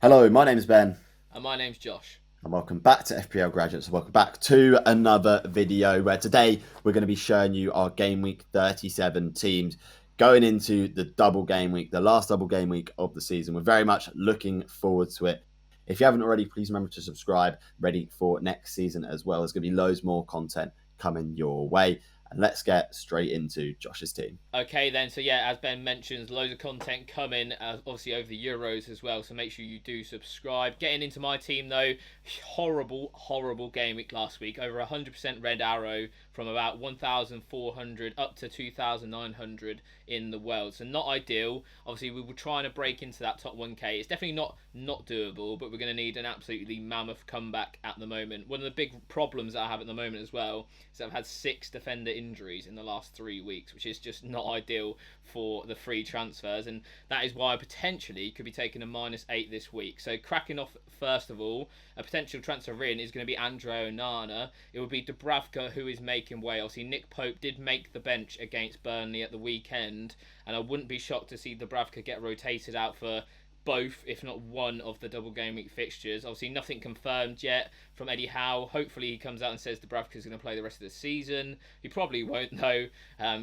Hello, my name is Ben, And my name's Josh. and welcome back to FPL Graduates. And welcome back to another video where today we're going to be showing you our Game Week 37 teams going into the double game week, the last double game week of the season. We're very much looking forward to it. If you haven't already, please remember to subscribe, ready for next season as well. There's going to be loads more content coming your way. And let's get straight into Josh's team. Okay, then. So yeah, as Ben mentions, loads of content coming, obviously over the Euros as well. So make sure you do subscribe. Getting into my team though, horrible game week last week. Over 100% red arrow from about 1,400 up to 2,900 in the world. So not ideal. Obviously, we were trying to break into that top 1k. It's definitely not doable, but we're going to need an absolutely mammoth comeback at the moment. One of the big problems that I have at the moment as well is that I've had 6 defender injuries in the last 3 weeks, which is just not ideal for the free transfers, and that is why I potentially could be taking a -8 this week. So cracking off first of all, a potential transfer in is going to be Andre Onana. It would be Dubravka who is making way. Obviously, Nick Pope did make the bench against Burnley at the weekend, and I wouldn't be shocked to see Dubravka get rotated out for both, if not one, of the double game week fixtures. Obviously, nothing confirmed yet from Eddie Howe. Hopefully, he comes out and says Dubravka is going to play the rest of the season. He probably won't, though.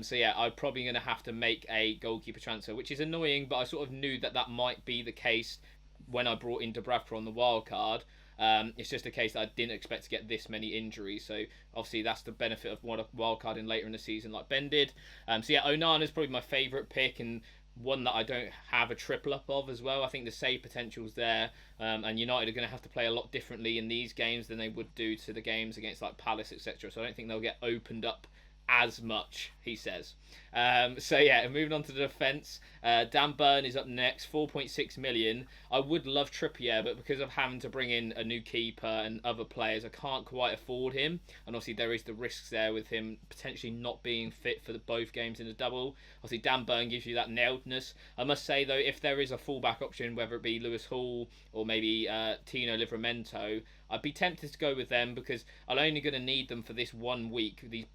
So, yeah, I'm probably going to have to make a goalkeeper transfer, which is annoying, but I sort of knew that that might be the case when I brought in Dubravka on the wild card. It's just a case that I didn't expect to get this many injuries. So obviously that's the benefit of wild carding later in the season, like Ben did. So yeah, Onana is probably my favourite pick and one that I don't have a triple up of as well. I think the save potential's there, and United are going to have to play a lot differently in these games than they would do to the games against like Palace, etc. So I don't think they'll get opened up as much, he says. So yeah, moving on to the defence, Dan Burn is up next, 4.6 million. I would love Trippier, but because of having to bring in a new keeper and other players, I can't quite afford him. And obviously there is the risks there with him potentially not being fit for both games in the double. Obviously Dan Burn gives you that nailedness. I must say though, if there is a fullback option, whether it be Lewis Hall or maybe Tino Livramento, I'd be tempted to go with them because I'm only going to need them for this 1 week. These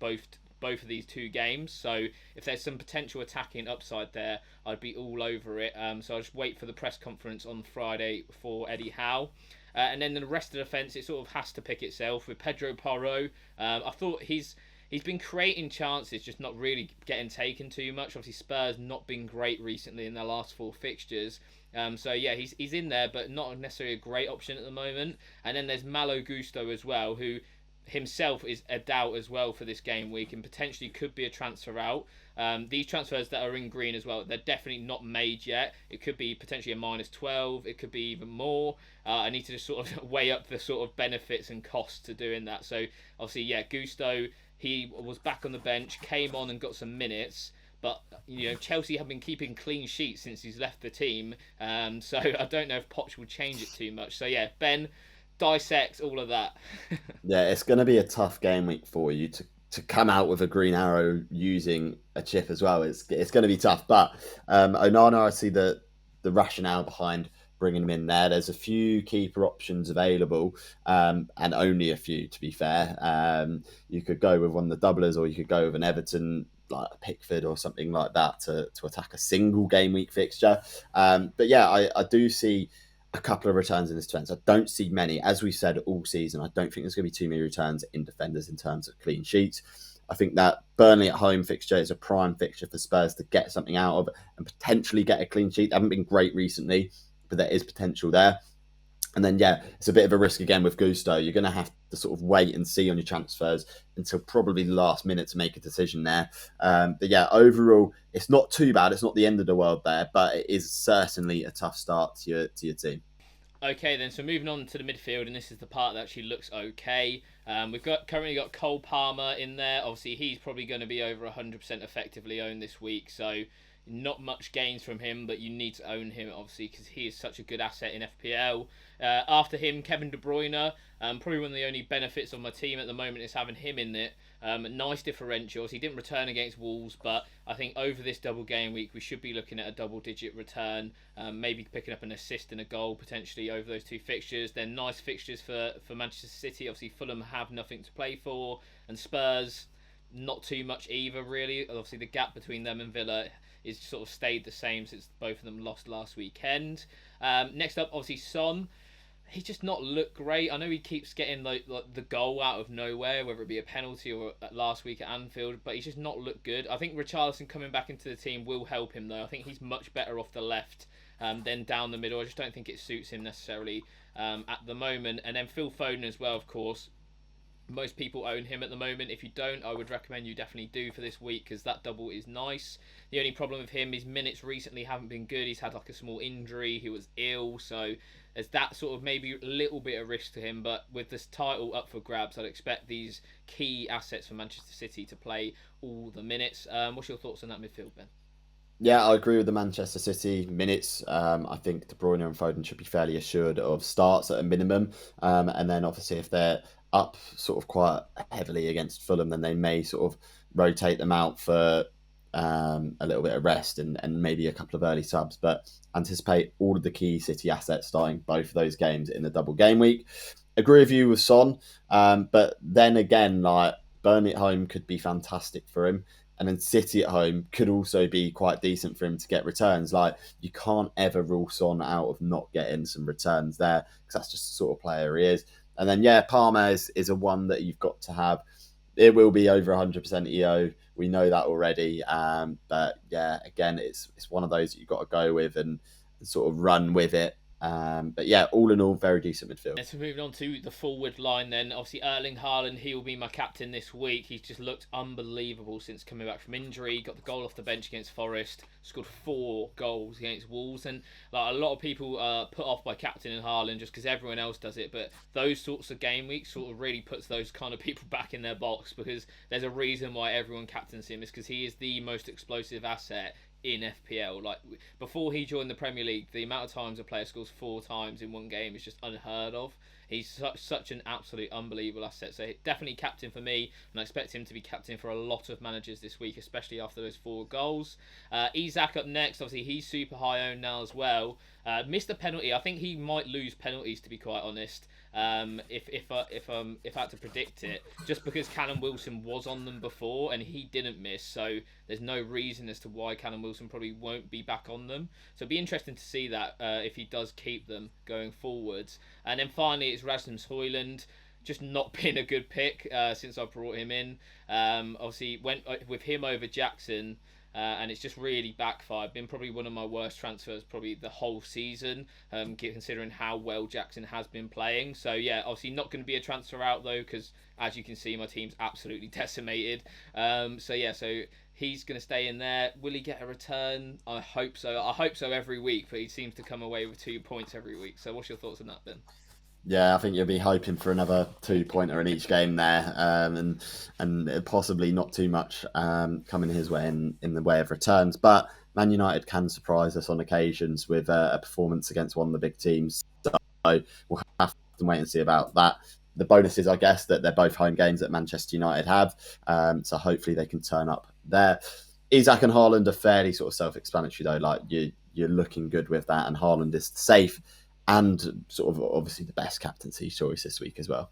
both of these 2 games. So if there's some potential attacking upside there, I'd be all over it. So I'll just wait for the press conference on Friday for Eddie Howe. And then the rest of the defence, it sort of has to pick itself with Pedro Porro. I thought he's been creating chances, just not really getting taken too much. Obviously, Spurs not been great recently in their last 4 fixtures. So yeah, he's in there, but not necessarily a great option at the moment. And then there's Malo Gusto as well, who himself is a doubt as well for this game week and potentially could be a transfer out. These transfers that are in green as well, they're definitely not made yet. It could be potentially a -12. It could be even more. I need to just sort of weigh up the sort of benefits and costs to doing that. So obviously, yeah, Gusto, he was back on the bench, came on and got some minutes. But Chelsea have been keeping clean sheets since he's left the team. So I don't know if Poch will change it too much. So yeah, Ben, dissect all of that. Yeah, it's going to be a tough game week for you to come out with a green arrow using a chip as well. It's going to be tough, but Onana, I see the rationale behind bringing him in there. There's a few keeper options available, and only a few to be fair. You could go with one of the doublers, or you could go with an Everton like a Pickford or something like that to attack a single game week fixture. But yeah, I do see a couple of returns in this defence. I don't see many. As we said all season, I don't think there's going to be too many returns in defenders in terms of clean sheets. I think that Burnley at home fixture is a prime fixture for Spurs to get something out of and potentially get a clean sheet. They haven't been great recently, but there is potential there. And then, yeah, it's a bit of a risk again with Gusto. You're going to have to sort of wait and see on your transfers until probably the last minute to make a decision there. But yeah, overall, it's not too bad. It's not the end of the world there, but it is certainly a tough start to your team. Okay, then. So moving on to the midfield, and this is the part that actually looks okay. We've currently got Cole Palmer in there. Obviously, he's probably going to be over 100% effectively owned this week. So not much gains from him, but you need to own him obviously because he is such a good asset in FPL. After him, Kevin De Bruyne. Probably one of the only benefits of my team at the moment is having him in it. Nice differentials. He didn't return against Wolves, but I think over this double game week we should be looking at a double-digit return. Maybe picking up an assist and a goal potentially over those 2 fixtures. They're nice fixtures for Manchester City. Obviously, Fulham have nothing to play for, and Spurs not too much either really. Obviously, the gap between them and Villa is sort of stayed the same since both of them lost last weekend. Next up, obviously Son. He's just not looked great. I know he keeps getting like the goal out of nowhere, whether it be a penalty or last week at Anfield, but he's just not looked good. I think Richarlison coming back into the team will help him though. I think he's much better off the left than down the middle. I just don't think it suits him necessarily at the moment. And then Phil Foden as well, of course. Most people own him at the moment. If you don't, I would recommend you definitely do for this week because that double is nice. The only problem with him is minutes recently haven't been good. He's had like a small injury. He was ill, so there's that sort of maybe a little bit of risk to him. But with this title up for grabs, I'd expect these key assets for Manchester City to play all the minutes. What's your thoughts on that midfield, Ben? Yeah, I agree with the Manchester City minutes. I think De Bruyne and Foden should be fairly assured of starts at a minimum. And then obviously if they're up sort of quite heavily against Fulham, then they may sort of rotate them out for a little bit of rest and maybe a couple of early subs. But anticipate all of the key City assets starting both of those games in the double game week. Agree with you with Son. But then again, like Burnley at home could be fantastic for him. And then City at home could also be quite decent for him to get returns. Like you can't ever rule Son out of not getting some returns there because that's just the sort of player he is. And then yeah, Palmer is a one that you've got to have. It will be over 100% EO. We know that already. But yeah, again, it's one of those that you've got to go with and sort of run with it. But yeah, all in all, very decent midfield. And so moving on to the forward line then, obviously Erling Haaland, he will be my captain this week. He's just looked unbelievable since coming back from injury. Got the goal off the bench against Forest, scored 4 goals against Wolves. And like a lot of people are put off by captaining Haaland just because everyone else does it. But those sorts of game weeks sort of really puts those kind of people back in their box because there's a reason why everyone captains him. Is because he is the most explosive asset in FPL. Like before he joined the Premier League, the amount of times a player scores 4 times in one game is just unheard of. He's such an absolute unbelievable asset. So definitely captain for me, and I expect him to be captain for a lot of managers this week, especially after those 4 goals. Isak up next. Obviously, he's super high owned now as well. Missed a penalty. I think he might lose penalties, to be quite honest. If I had to predict it, just because Callum Wilson was on them before and he didn't miss, so there's no reason as to why Callum Wilson probably won't be back on them. So it'd be interesting to see that if he does keep them going forwards. And then finally, it's Rasmus Højlund. Just not been a good pick since I brought him in. Obviously, went with him over Jackson. And it's just really backfired. Been probably one of my worst transfers probably the whole season, considering how well Jackson has been playing. So yeah, obviously not going to be a transfer out though, because as you can see, my team's absolutely decimated. So he's going to stay in there. Will he get a return? I hope so. I hope so every week, but he seems to come away with 2 points every week. So what's your thoughts on that, Ben? Yeah, I think you'll be hoping for another 2-pointer in each game there, and possibly not too much coming his way in the way of returns. But Man United can surprise us on occasions with a performance against one of the big teams. So we'll have to wait and see about that. The bonus is, I guess, that they're both home games that Manchester United have. So hopefully they can turn up there. Isak and Haaland are fairly sort of self-explanatory though. Like you're looking good with that, and Haaland is safe. And sort of obviously the best captaincy choice this week as well.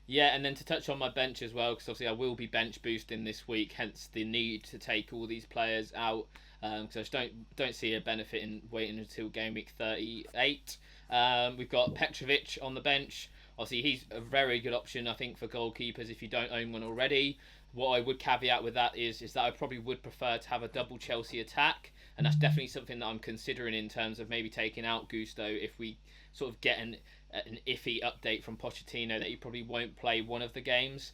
Yeah, and then to touch on my bench as well, because obviously I will be bench boosting this week, hence the need to take all these players out. Because I just don't see a benefit in waiting until game week 38. We've got Petrovic on the bench. Obviously, he's a very good option, I think, for goalkeepers if you don't own one already. What I would caveat with that is that I probably would prefer to have a double Chelsea attack, and that's definitely something that I'm considering in terms of maybe taking out Gusto if we sort of get an iffy update from Pochettino that he probably won't play one of the games.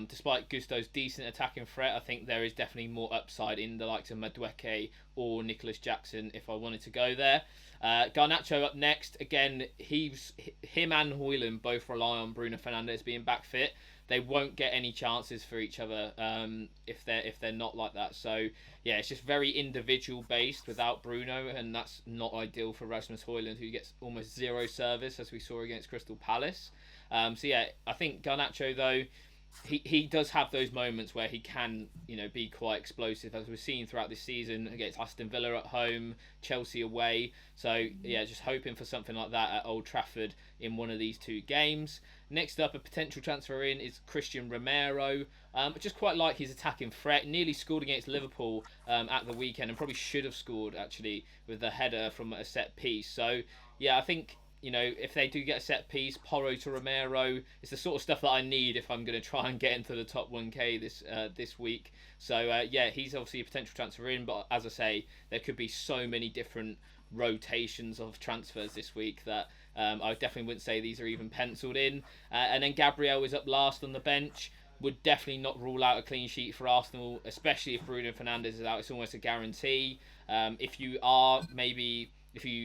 Despite Gusto's decent attacking threat, I think there is definitely more upside in the likes of Madueke or Nicholas Jackson if I wanted to go there. Garnacho up next. Again, him and Højlund both rely on Bruno Fernandes being back fit. They won't get any chances for each other if they're not like that. So yeah, it's just very individual based without Bruno, and that's not ideal for Rasmus Højlund, who gets almost 0 service as we saw against Crystal Palace. So yeah, I think Garnacho though, he does have those moments where he can, be quite explosive, as we've seen throughout this season against Aston Villa at home, Chelsea away. So yeah, just hoping for something like that at Old Trafford in one of these two games. Next up, a potential transfer in is Christian Romero. I just quite like his attacking threat. Nearly scored against Liverpool at the weekend, and probably should have scored actually with the header from a set piece. So yeah, I think if they do get a set piece, Porro to Romero, it's the sort of stuff that I need if I'm going to try and get into the top 1K this week. So yeah, he's obviously a potential transfer in, but as I say, there could be so many different rotations of transfers this week that I definitely wouldn't say these are even penciled in. And then Gabriel is up last on the bench. Would definitely not rule out a clean sheet for Arsenal, especially if Bruno Fernandes is out. It's almost a guarantee. If you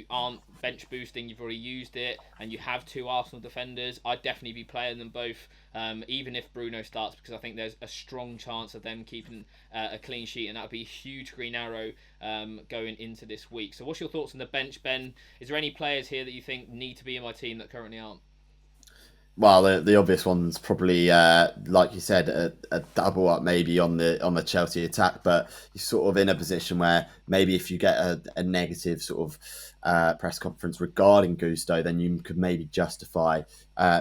aren't bench boosting, you've already used it, and you have two Arsenal defenders, I'd definitely be playing them both, even if Bruno starts, because I think there's a strong chance of them keeping a clean sheet, and that would be a huge green arrow going into this week. So what's your thoughts on the bench, Ben? Is there any players here that you think need to be in my team that currently aren't? Well, the obvious one's probably, like you said, a double up maybe on the Chelsea attack, but you're sort of in a position where maybe if you get a negative sort of press conference regarding Gusto, then you could maybe justify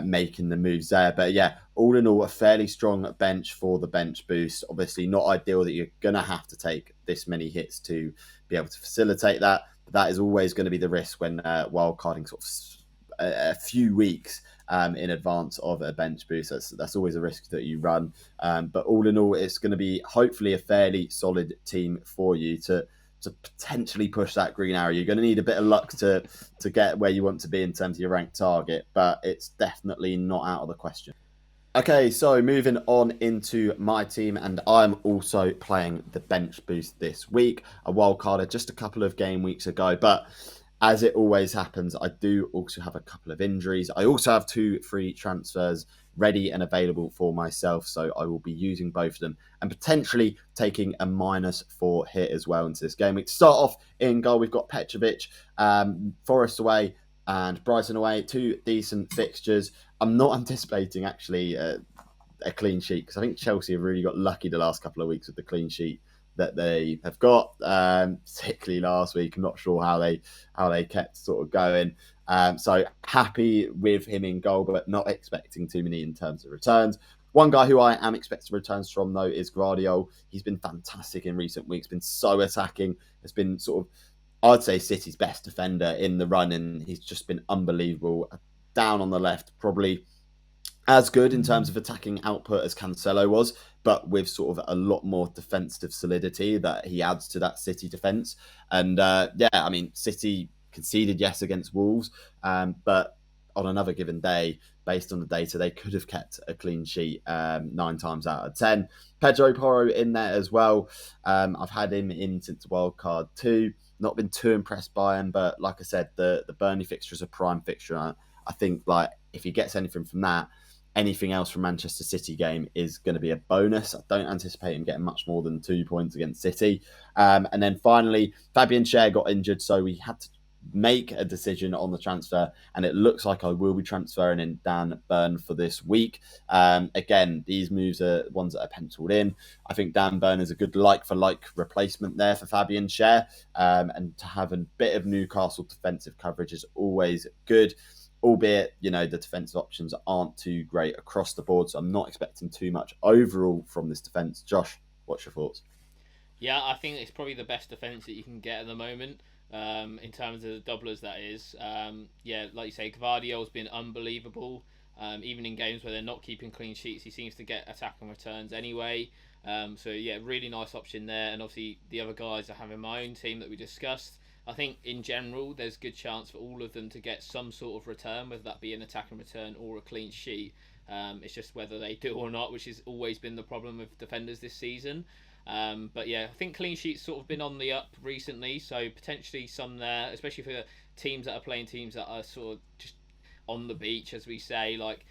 making the moves there. But yeah, all in all, a fairly strong bench for the bench boost. Obviously, not ideal that you're going to have to take this many hits to be able to facilitate that. But that is always going to be the risk when wildcarding sort of a few weeks in advance of a bench boost. That's always a risk that you run. But all in all, it's going to be hopefully a fairly solid team for you to potentially push that green arrow. You're going to need a bit of luck to get where you want to be in terms of your ranked target, but it's definitely not out of the question. Okay, so moving on into my team, and I'm also playing the bench boost this week. A wildcarder just a couple of game weeks ago, but as it always happens, I do also have a couple of injuries. I also have 2 free transfers ready and available for myself, so I will be using both of them and potentially taking a -4 hit as well into this game. To start off in goal, we've got Petrovic, Forest away and Brighton away, 2 decent fixtures. I'm not anticipating actually a clean sheet because I think Chelsea have really got lucky the last couple of weeks with the clean sheet that they have got, particularly last week. I'm not sure how they kept sort of going. So happy with him in goal, but not expecting too many in terms of returns. One guy who I am expecting returns from, though, is Gvardiol. He's been fantastic in recent weeks, been so attacking, has been sort of, I'd say, City's best defender in the run, and he's just been unbelievable. Down on the left, probably as good in terms of attacking output as Cancelo was, but with sort of a lot more defensive solidity that he adds to that City defence. And yeah, I mean, City conceded yes against Wolves, but on another given day, based on the data, they could have kept a clean sheet 9 times out of 10. Pedro Porro in there as well. I've had him in since wildcard 2. Not been too impressed by him, but like I said, the Burnley fixture is a prime fixture. I think like if he gets anything from that, anything else from Manchester City game is going to be a bonus. I don't anticipate him getting much more than 2 points against City. And then finally, Fabian Schär got injured, so we had to make a decision on the transfer, and it looks like I will be transferring in Dan Burn for this week. Again, these moves are ones that are penciled in. I think Dan Burn is a good like-for-like replacement there for Fabian Schär, and to have a bit of Newcastle defensive coverage is always good. Albeit, the defensive options aren't too great across the board, so I'm not expecting too much overall from this defence. Josh, what's your thoughts? Yeah, I think it's probably the best defence that you can get at the moment, in terms of the doublers, that is. Yeah, like you say, Gvardiol's been unbelievable. Even in games where they're not keeping clean sheets, he seems to get attack and returns anyway. So yeah, really nice option there. And obviously the other guys I have in my own team that we discussed, I think in general there's a good chance for all of them to get some sort of return, whether that be an attack and return or a clean sheet. It's just whether they do or not, which has always been the problem with defenders this season. But yeah, I think clean sheets sort of been on the up recently, so potentially some there, especially for teams that are playing teams that are sort of just on the beach, as we say, like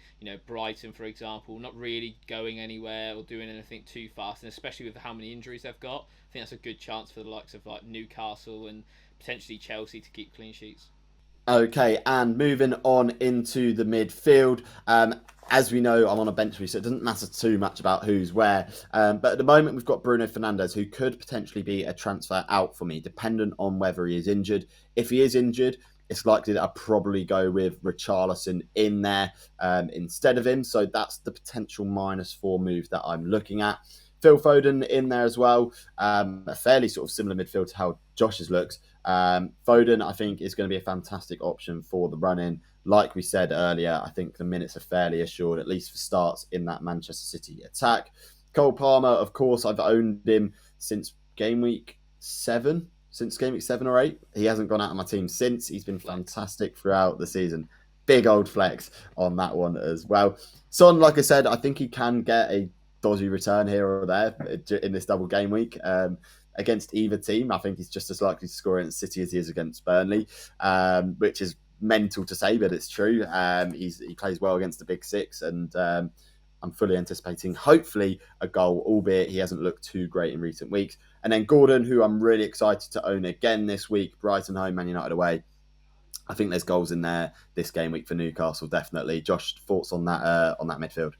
Brighton, for example, not really going anywhere or doing anything too fast, and especially with how many injuries they've got, I think that's a good chance for the likes of like Newcastle and potentially Chelsea to keep clean sheets. Okay, and moving on into the midfield. as we know, I'm on a bench boost, so it doesn't matter too much about who's where. But at the moment, we've got Bruno Fernandes, who could potentially be a transfer out for me, dependent on whether he is injured. If he is injured, it's likely that I'll probably go with Richarlison in there instead of him. So that's the potential -4 move that I'm looking at. Phil Foden in there as well. A fairly sort of similar midfield to how Josh's looks. Foden, I think, is going to be a fantastic option for the run-in. Like we said earlier, I think the minutes are fairly assured, at least for starts in that Manchester City attack. Cole Palmer, of course, I've owned him since game week 7. Since game week 7 or 8. He hasn't gone out of my team since. He's been fantastic throughout the season. Big old flex on that one as well. Son, like I said, I think he can get a dodgy return here or there in this double game week. Against either team, I think he's just as likely to score against City as he is against Burnley, which is mental to say, but it's true. He plays well against the big six, and I'm fully anticipating, hopefully, a goal, albeit he hasn't looked too great in recent weeks. And then Gordon, who I'm really excited to own again this week, Brighton home, Man United away. I think there's goals in there this game week for Newcastle, definitely. Josh, thoughts on that midfield?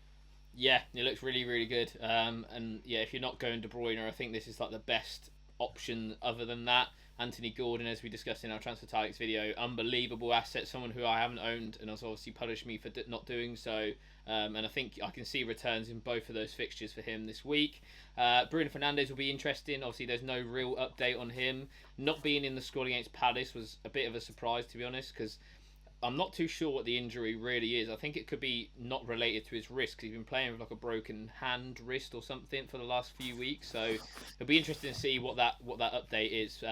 Yeah, it looks really, really good. And yeah, if you're not going De Bruyne, I think this is like the best option other than that. Anthony Gordon, as we discussed in our Transfer Tactics video, unbelievable asset, someone who I haven't owned and has obviously punished me for not doing so. And I think I can see returns in both of those fixtures for him this week. Bruno Fernandes will be interesting. Obviously, there's no real update on him. Not being in the squad against Palace was a bit of a surprise, to be honest, because I'm not too sure what the injury really is. I think it could be not related to his wrist, because he's been playing with like a broken hand, wrist or something for the last few weeks. So it'll be interesting to see what that update is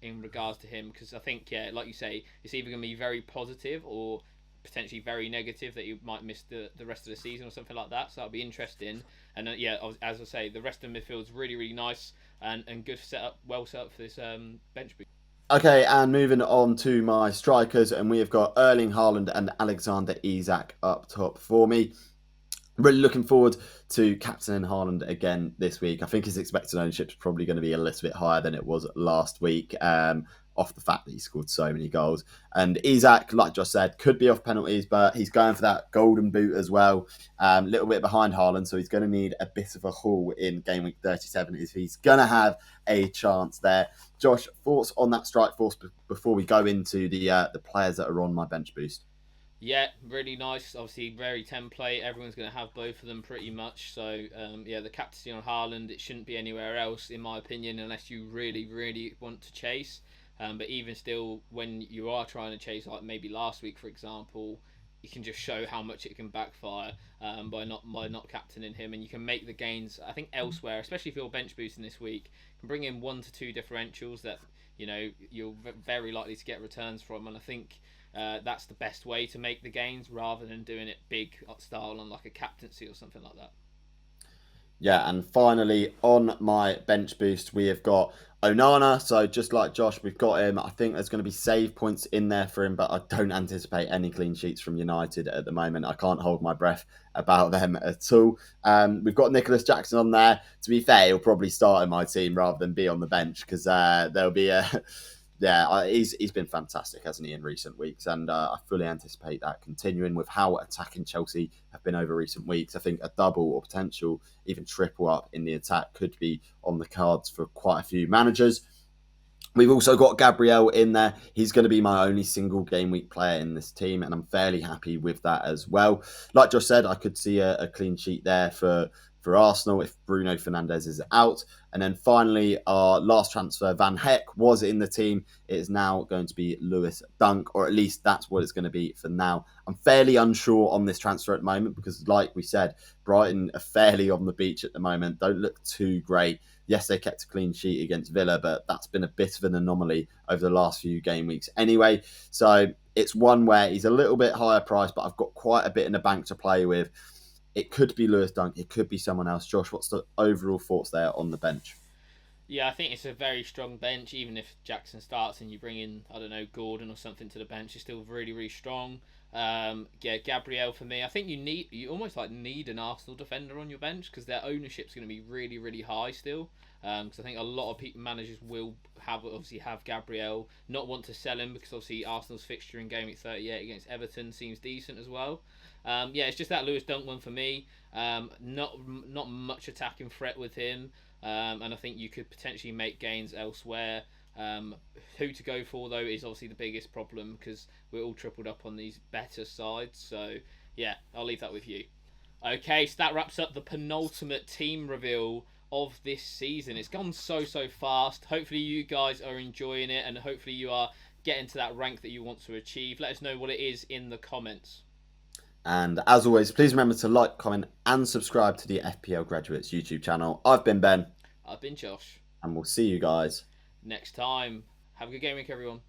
in regards to him, because I think, yeah, like you say, it's either going to be very positive or potentially very negative that you might miss the rest of the season or something like that. So that'll be interesting. And yeah, as I say, the rest of the midfield's really, really nice and good setup, well set up for this bench boost. Okay, and moving on to my strikers, and we have got Erling Haaland and Alexander Isak up top for me. Really looking forward to captaining Haaland again this week. I think his expected ownership is probably going to be a little bit higher than it was last week, off the fact that he scored so many goals. And Isak, like Josh said, could be off penalties, but he's going for that golden boot as well. A little bit behind Haaland, so he's going to need a bit of a haul in game week 37 if he's going to have a chance there. Josh, thoughts on that strike force before we go into the players that are on my bench boost? Yeah, really nice. Obviously, very template. Everyone's going to have both of them pretty much. So, yeah, the captaincy on Haaland, it shouldn't be anywhere else, in my opinion, unless you really, really want to chase. But even still, when you are trying to chase, like maybe last week, for example, you can just show how much it can backfire by not captaining him, and you can make the gains. I think elsewhere, especially if you're bench boosting this week, you can bring in 1 to 2 differentials that you're very likely to get returns from, and I think that's the best way to make the gains rather than doing it big style on like a captaincy or something like that. Yeah, and finally on my bench boost, we have got Onana. So just like Josh, we've got him. I think there's going to be save points in there for him, but I don't anticipate any clean sheets from United at the moment. I can't hold my breath about them at all. We've got Nicholas Jackson on there. To be fair, he'll probably start in my team rather than be on the bench, because there'll be a yeah, he's been fantastic, hasn't he, in recent weeks? And I fully anticipate that continuing with how attacking Chelsea have been over recent weeks. I think a double or potential, even triple up in the attack could be on the cards for quite a few managers. We've also got Gabriel in there. He's going to be my only single game week player in this team, and I'm fairly happy with that as well. Like Josh said, I could see a clean sheet there for Arsenal if Bruno Fernandes is out. And then finally, our last transfer, Van Heck, was in the team. It is now going to be Lewis Dunk, or at least that's what it's going to be for now. I'm fairly unsure on this transfer at the moment because, like we said, Brighton are fairly on the beach at the moment. Don't look too great. Yes, they kept a clean sheet against Villa, but that's been a bit of an anomaly over the last few game weeks anyway. So it's one where he's a little bit higher priced, but I've got quite a bit in the bank to play with. It could be Lewis Dunk. It could be someone else. Josh, what's the overall thoughts there on the bench? Yeah, I think it's a very strong bench. Even if Jackson starts and you bring in, I don't know, Gordon or something to the bench, it's still really, really strong. Yeah, Gabriel for me. I think you almost like need an Arsenal defender on your bench because their ownership's going to be really, really high still. because I think a lot of managers will have Gabriel, not want to sell him because obviously Arsenal's fixture in game week 38 against Everton seems decent as well. It's just that Lewis Dunk one for me. Not much attacking threat with him, and I think you could potentially make gains elsewhere. Who to go for though is obviously the biggest problem because we're all tripled up on these better sides. So yeah, I'll leave that with you. Okay, so that wraps up the penultimate team reveal of this season. It's gone so fast. Hopefully you guys are enjoying it and hopefully you are getting to that rank that you want to achieve. Let us know what it is in the comments. And as always, please remember to like, comment and subscribe to the FPL Graduates YouTube channel. I've been Ben. I've been Josh. And we'll see you guys next time. Have a good game week, everyone.